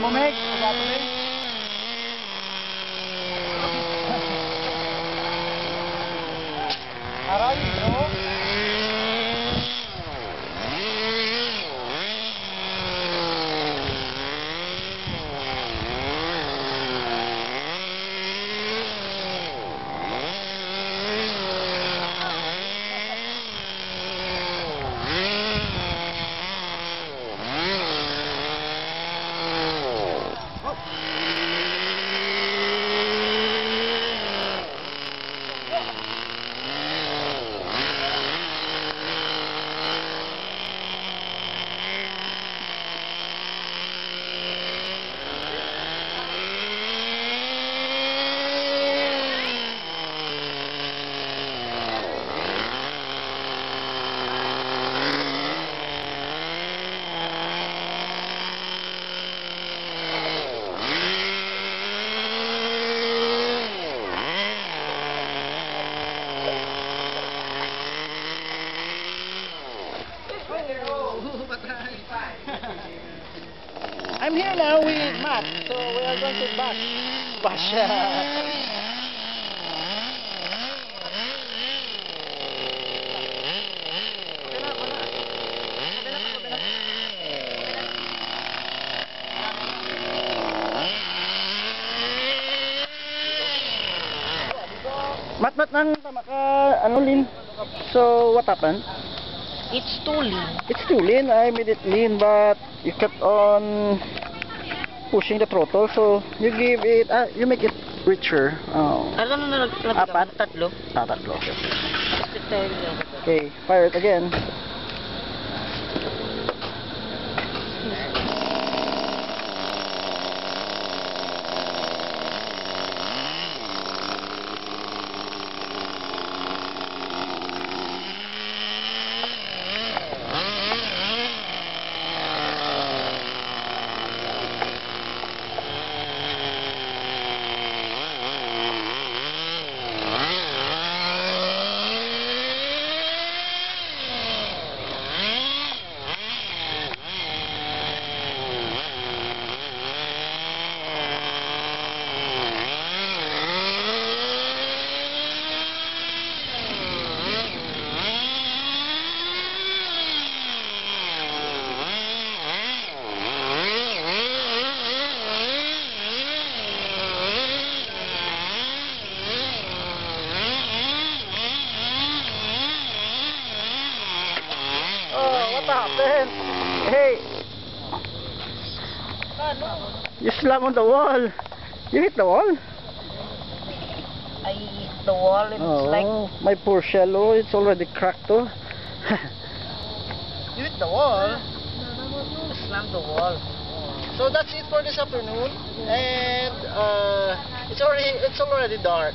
bumig. Pagkatuloy. Aray, bro. I'm here now with Matt, so we are going to bash. Matt, nang tama ka, ano, lean? So, what happened? It's too lean. It's too lean. I made it lean, but you kept on pushing the throttle, so you give it, you make it richer. Oh. Ano na Apat? Tatlo. Tatlo. Okay, fire it again. What happened? Hey! You slam on the wall. You hit the wall? I hit the wall and it's like... My poor shell, it's already cracked too. You hit the wall? I slammed the wall. So that's it for this afternoon. And it's already dark.